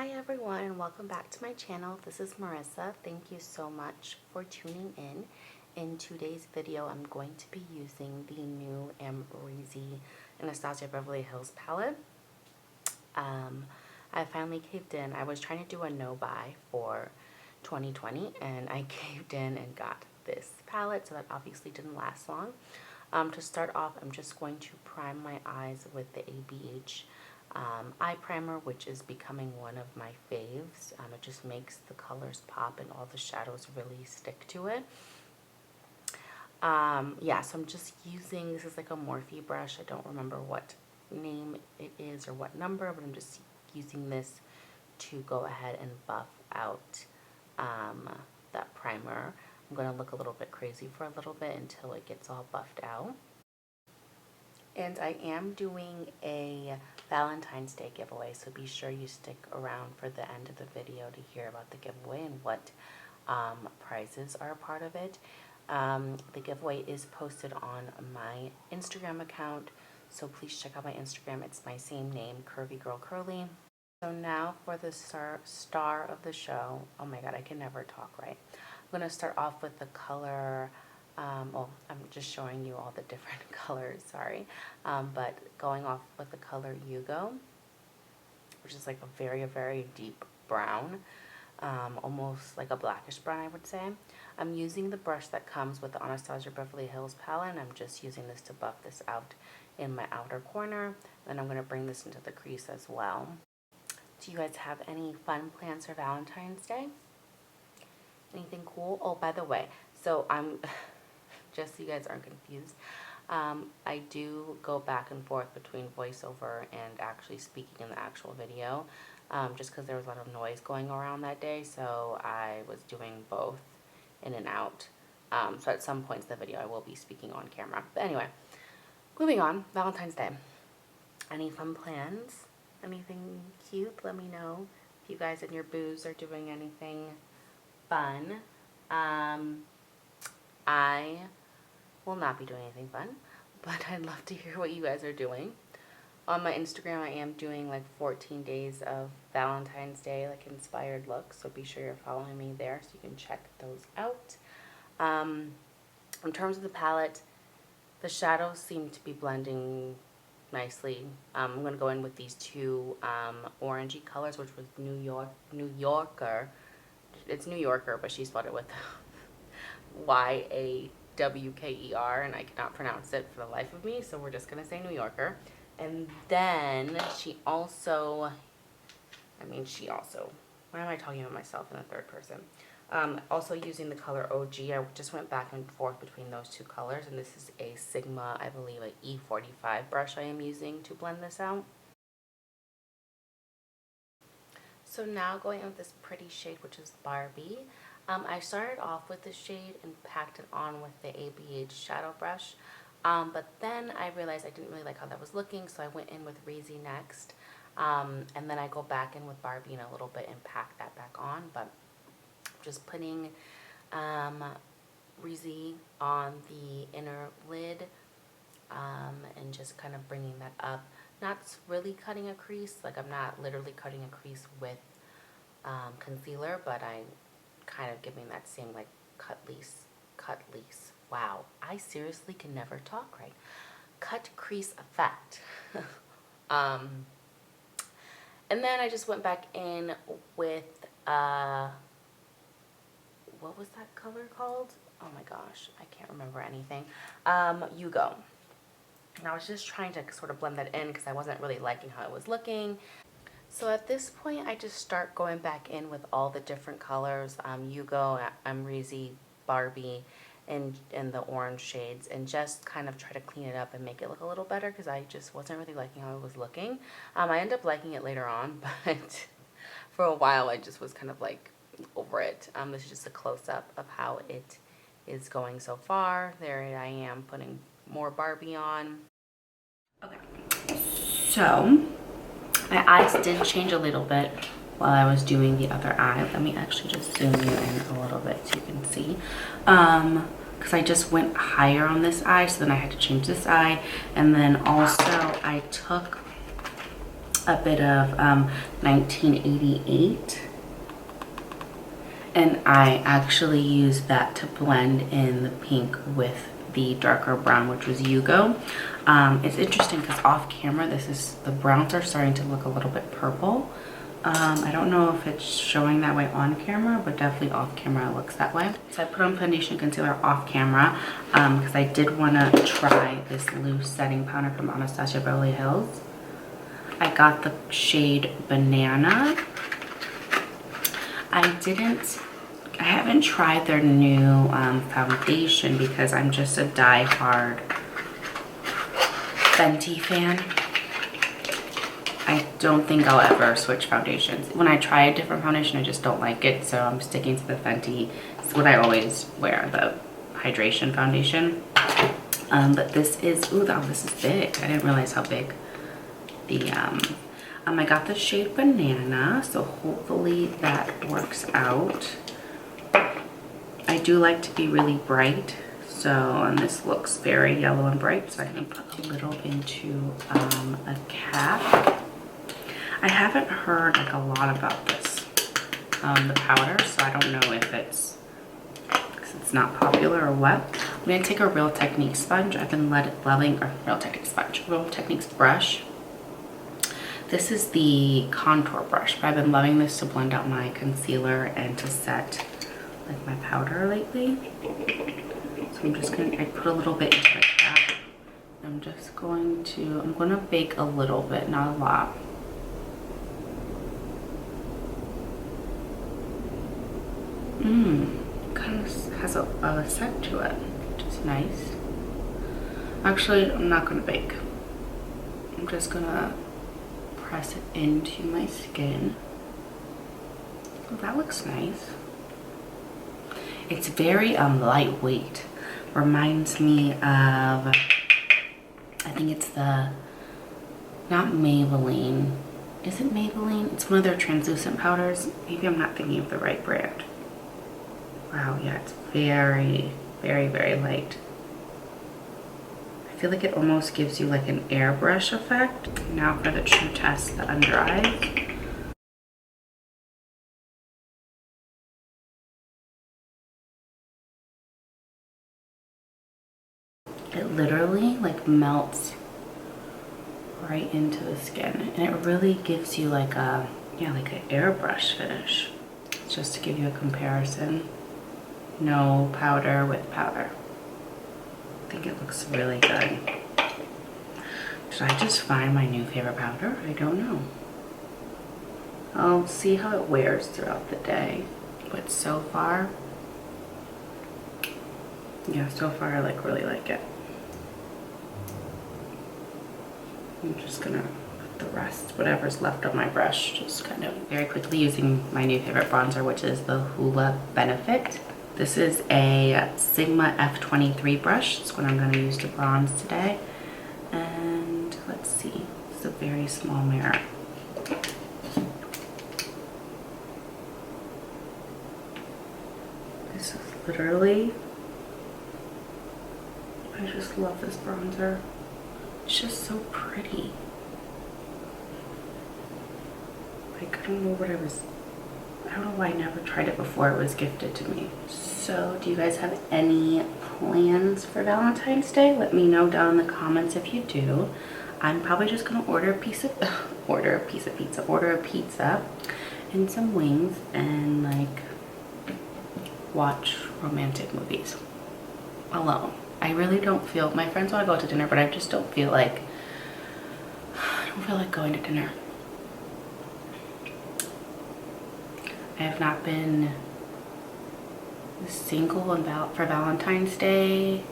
Hi everyone and welcome back to my channel. This is Marissa. Thank you so much for tuning in. In today's video, I'm going to be using the new Amrezy Anastasia Beverly Hills palette. I finally caved in. I was trying to do a no-buy for 2020 and I caved in and got this palette, so that obviously didn't last long. To start off, I'm just going to prime my eyes with the ABH eye primer, which is becoming one of my faves. It just makes the colors pop and all the shadows really stick to it. Yeah, so I'm just using, this is like a Morphe brush. I don't remember what name it is or what number, but I'm just using this to go ahead and buff out that primer. I'm going to look a little bit crazy for a little bit until it gets all buffed out. And I am doing a Valentine's Day giveaway, so be sure you stick around for the end of the video to hear about the giveaway and what prizes are a part of it. The giveaway is posted on my Instagram account, so please check out my Instagram. It's my same name, Curvy Girl Curly. So now for the star of the show. Oh my god, I can never talk right. I'm going to start off with the color. Well, I'm just showing you all the different colors, sorry. But going off with the color Yugo, which is like a very deep brown, almost like a blackish brown, I would say. I'm using the brush that comes with the Anastasia Beverly Hills palette, and I'm just using this to buff this out in my outer corner. Then I'm going to bring this into the crease as well. Do you guys have any fun plans for Valentine's Day? Anything cool? Oh, by the way, so I'm... just so you guys aren't confused, I do go back and forth between voiceover and actually speaking in the actual video, just because there was a lot of noise going around that day, so I was doing both in and out. So at some points in the video I will be speaking on camera. But anyway, moving on, Valentine's Day. Any fun plans? Anything cute? Let me know if you guys and your boos are doing anything fun. I will not be doing anything fun, but I'd love to hear what you guys are doing. On my Instagram, I am doing like 14 days of Valentine's Day, like inspired looks, so be sure you're following me there so you can check those out. In terms of the palette, the shadows seem to be blending nicely. I'm going to go in with these two orangey colors, which was New Yorker. It's New Yorker, but she spelled it with Y-A-W-K-E-R, and I cannot pronounce it for the life of me, so we're just going to say New Yorker. And then she also, why am I talking about myself in the third person? Also using the color OG, I just went back and forth between those two colors, and this is a Sigma, I believe, an E45 brush I am using to blend this out. So now going in with this pretty shade, which is Barbie. I started off with this shade and packed it on with the ABH shadow brush, but then I realized I didn't really like how that was looking, so I went in with Reezy next, and then I go back in with Barbie in a little bit and pack that back on. But just putting Reezy on the inner lid and just kind of bringing that up, not really cutting a crease, like I'm not literally cutting a crease with concealer, but I'm kind of giving that same like cut lease. Wow, I seriously can never talk right. Cut crease effect. And then I just went back in with what was that color called? Oh my gosh, I can't remember anything. Yugo. And I was just trying to sort of blend that in because I wasn't really liking how it was looking. So at this point, I just start going back in with all the different colors, Yugo, Amrezy, Barbie, and the orange shades, and just kind of try to clean it up and make it look a little better because I just wasn't really liking how it was looking. I ended up liking it later on, but for a while I just was kind of like over it. This is just a close-up of how it is going so far. There I am putting more Barbie on. Okay, so my eyes did change a little bit while I was doing the other eye. Let me actually just zoom you in a little bit so you can see. Because I just went higher on this eye, so then I had to change this eye. And then also I took a bit of 1988. And I actually used that to blend in the pink with the darker brown, which was Yugo. It's interesting because off camera, the browns are starting to look a little bit purple. I don't know if it's showing that way on camera, but definitely off camera it looks that way. So I put on foundation concealer off camera because I did want to try this loose setting powder from Anastasia Beverly Hills. I got the shade Banana. I haven't tried their new foundation because I'm just a die-hard Fenty fan. I don't think I'll ever switch foundations. When I try a different foundation, I just don't like it, so I'm sticking to the Fenty. It's what I always wear, the hydration foundation. But this is, ooh, this is big. I didn't realize how big the, I got the shade Banana, so hopefully that works out. I do like to be really bright, so, and this looks very yellow and bright, so I'm gonna put a little into a cap. I haven't heard like a lot about this, the powder, so I don't know if it's not popular or what. I'm gonna take a Real Techniques sponge. I've been loving, or Real Techniques sponge, Real Techniques brush. This is the contour brush, but I've been loving this to blend out my concealer and to set like my powder lately. So I'm just gonna, I put a little bit into my cap. I'm gonna bake a little bit, not a lot. Kind of has a scent to it, which is nice. Actually, I'm not gonna bake. I'm just gonna press it into my skin. Oh, that looks nice. It's very lightweight. Reminds me of, I think it's the, not Maybelline. Is it Maybelline? It's one of their translucent powders. Maybe I'm not thinking of the right brand. Wow, yeah, it's very, very, very light. I feel like it almost gives you like an airbrush effect. Now for the true test, the under eyes. It literally like melts right into the skin, and it really gives you like a, yeah, like an airbrush finish. Just to give you a comparison. No powder with powder. I think it looks really good. Should I just find my new favorite powder? I don't know. I'll see how it wears throughout the day. But so far, yeah, so far I really like it. I'm just gonna put the rest, whatever's left on my brush, just kind of very quickly using my new favorite bronzer, which is the Hoola Benefit. This is a Sigma F23 brush. It's what I'm going to use to bronze today. And let's see, it's a very small mirror. This is literally, I just love this bronzer. It's just so pretty. Like, I don't know why I never tried it before it was gifted to me. So, do you guys have any plans for Valentine's Day? Let me know down in the comments if you do. I'm probably just gonna order a pizza and some wings and like watch romantic movies alone. I really don't feel, my friends want to go to dinner, but I just don't feel like, going to dinner. I have not been single for Valentine's Day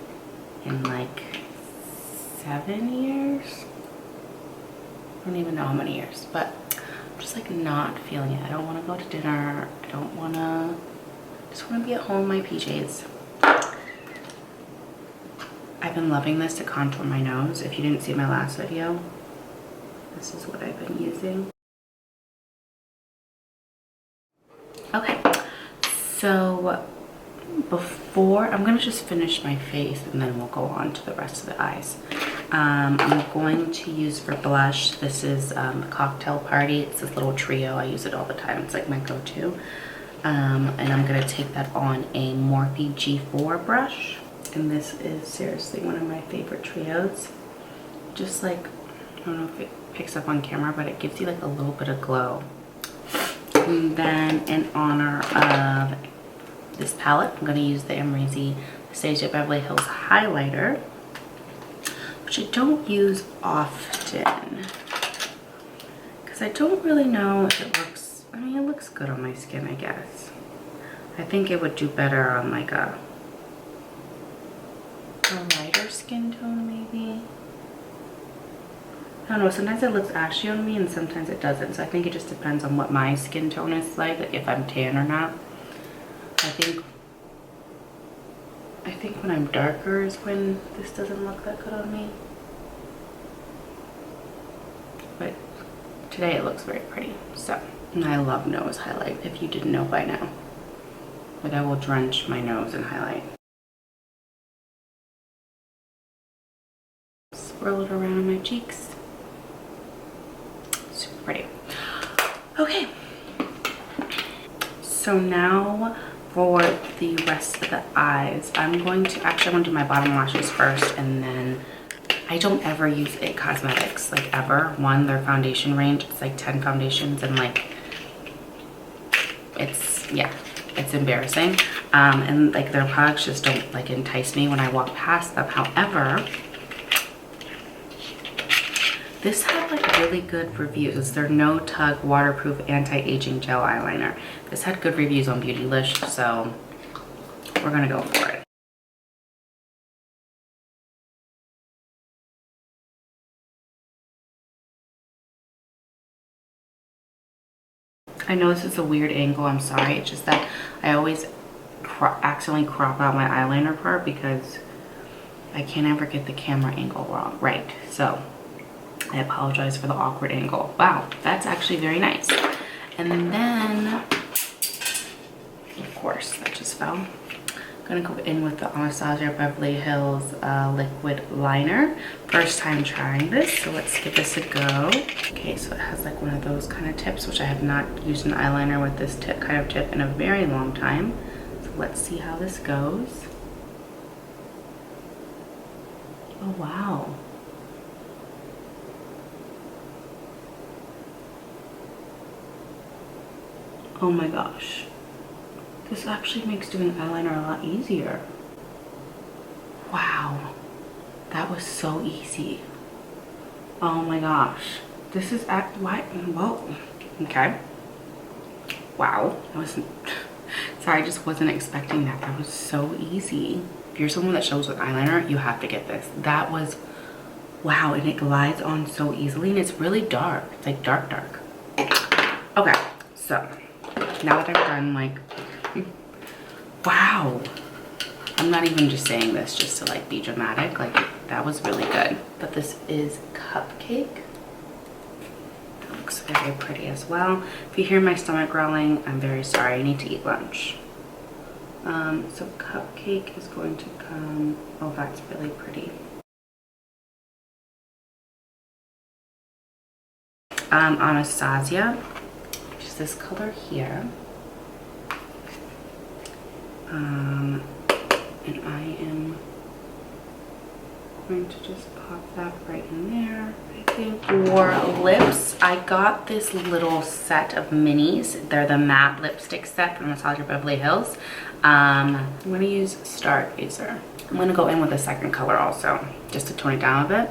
in like 7 years. I don't even know how many years, but I'm just like not feeling it. I don't want to go to dinner. I don't want to, just want to be at home in my PJs. I've been loving this to contour my nose. If you didn't see my last video, this is what I've been using. Okay, so before, I'm gonna just finish my face and then we'll go on to the rest of the eyes. I'm going to use for blush, this is Cocktail Party. It's this little trio. I use it all the time. It's like my go-to. And I'm going to take that on a Morphe G4 brush. And this is seriously one of my favorite trios. Just like, I don't know if it picks up on camera, but it gives you like a little bit of glow. And then in honor of this palette, I'm going to use the Amrezy Anastasia Beverly Hills highlighter, which I don't use often because I don't really know if it looks, I mean, it looks good on my skin, I guess. I think it would do better on like a lighter skin tone maybe. I don't know, sometimes it looks ashy on me and sometimes it doesn't, so I think it just depends on what my skin tone is like if I'm tan or not. I think when I'm darker is when this doesn't look that good on me. But today it looks very pretty. So, and I love nose highlight, if you didn't know by now. Like I will drench my nose in highlight. Swirl it around my cheeks. Super pretty. Okay. So now for the rest of the eyes, I'm going to, actually I want to do my bottom lashes first, and then I don't ever use IT Cosmetics, like ever. One, their foundation range, it's like 10 foundations and like, it's, yeah, it's embarrassing. And like their products just don't like entice me when I walk past them. However, this had like really good reviews. It's their No Tug Waterproof Anti-Aging Gel Eyeliner. This had good reviews on Beautylish, so we're gonna go for it. I know this is a weird angle, I'm sorry. It's just that I always accidentally crop out my eyeliner part because I can't ever get the camera angle right. So I apologize for the awkward angle. Wow, that's actually very nice. And then, of course, that just fell. I'm gonna go in with the Anastasia Beverly Hills liquid liner. First time trying this, so let's give this a go. Okay, so it has like one of those kind of tips, which I have not used an eyeliner with this kind of tip in a very long time. So let's see how this goes. Oh wow. Oh my gosh. This actually makes doing eyeliner a lot easier. Wow. That was so easy. Oh my gosh. This is why? Whoa. Okay. Wow. I wasn't, sorry, I just wasn't expecting that. That was so easy. If you're someone that shows with eyeliner, you have to get this. That was, wow, and it glides on so easily, and it's really dark. It's like dark. Okay, so now that I've done like, wow, I'm not even just saying this just to like be dramatic, like that was really good. But this is Cupcake. That looks very pretty as well. If you hear my stomach growling, I'm very sorry, I need to eat lunch. So Cupcake is going to come, oh that's really pretty. Anastasia, which is this color here. And I am going to just pop that right in there. I think for lips, I got this little set of minis. They're the matte lipstick set from Anastasia Beverly Hills. I'm going to use Stargazer. I'm going to go in with a second color also, just to tone it down a bit.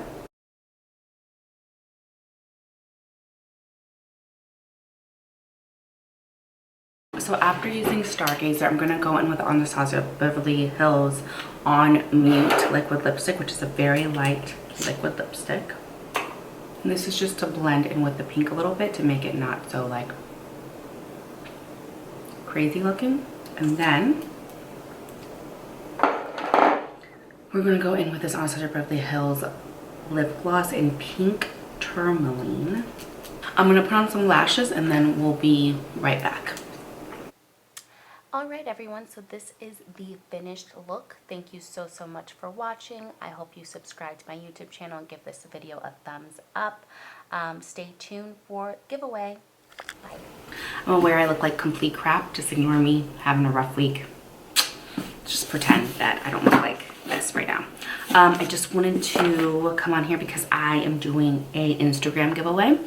So after using Stargazer, I'm going to go in with Anastasia Beverly Hills On Mute liquid lipstick, which is a very light liquid lipstick. And this is just to blend in with the pink a little bit to make it not so like crazy looking. And then we're going to go in with this Anastasia Beverly Hills lip gloss in pink tourmaline. I'm going to put on some lashes and then we'll be right back. Alright everyone, so this is the finished look. Thank you so much for watching. I hope you subscribe to my YouTube channel and give this video a thumbs up. Stay tuned for giveaway. Bye. I'm aware I look like complete crap. Just ignore me having a rough week. Just pretend that I don't look like this right now. I just wanted to come on here because I am doing a Instagram giveaway.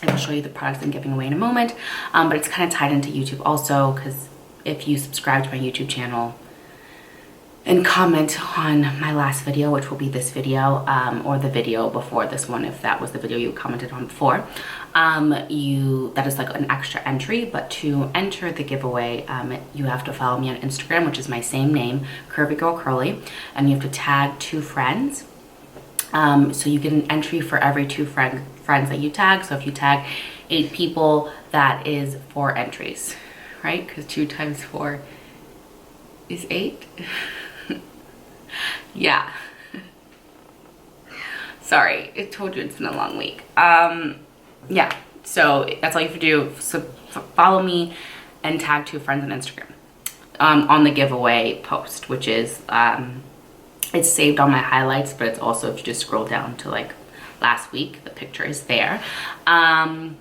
I will show you the products I'm giving away in a moment, but it's kind of tied into YouTube also, because if you subscribe to my YouTube channel and comment on my last video, which will be this video, or the video before this one, if that was the video you commented on before, that is like an extra entry. But to enter the giveaway, you have to follow me on Instagram, which is my same name, Curvy Girl Curly, and you have to tag 2 friends. So you get an entry for every 2 friends that you tag. So if you tag 8 people, that is 4 entries, right? Because 2 times 4 is 8. Yeah. Sorry, I told you it's been a long week. Yeah, so that's all you have to do. So follow me and tag 2 friends on Instagram on the giveaway post, which is it's saved on my highlights, but it's also, if you just scroll down to like last week, the picture is there. Oh,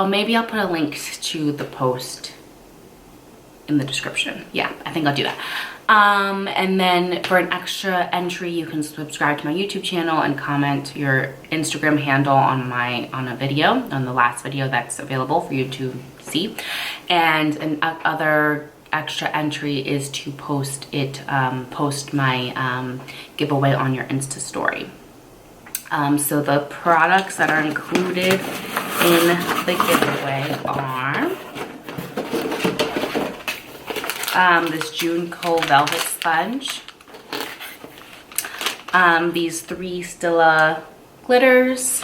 maybe I'll put a link to the post in the description. Yeah, I think I'll do that. And then for an extra entry, you can subscribe to my YouTube channel and comment your Instagram handle on a video, on the last video that's available for you to see. And other extra entry is to post my giveaway on your Insta story. So the products that are included in the giveaway are this June Kohl Velvet Sponge, these 3 Stila glitters.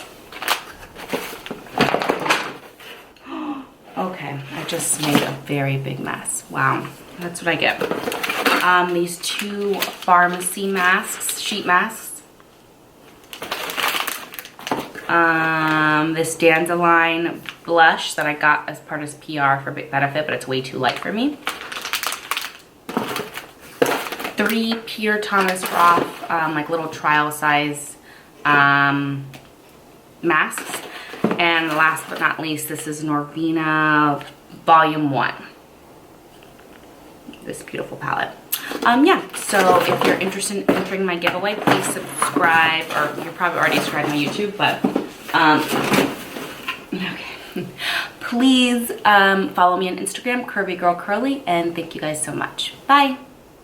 Okay, I just made a very big mess. Wow, that's what I get. These 2 pharmacy masks, sheet masks. This Dandelion blush that I got as part of PR for benefit, but it's way too light for me. 3 Pure Thomas Roth, like little trial size masks. And last but not least, this is Norvina Volume 1. This beautiful palette. Yeah, so if you're interested in entering my giveaway, please subscribe, or you're probably already subscribed to my YouTube, but okay. Please follow me on Instagram, Curvy Girl Curly, and thank you guys so much. Bye.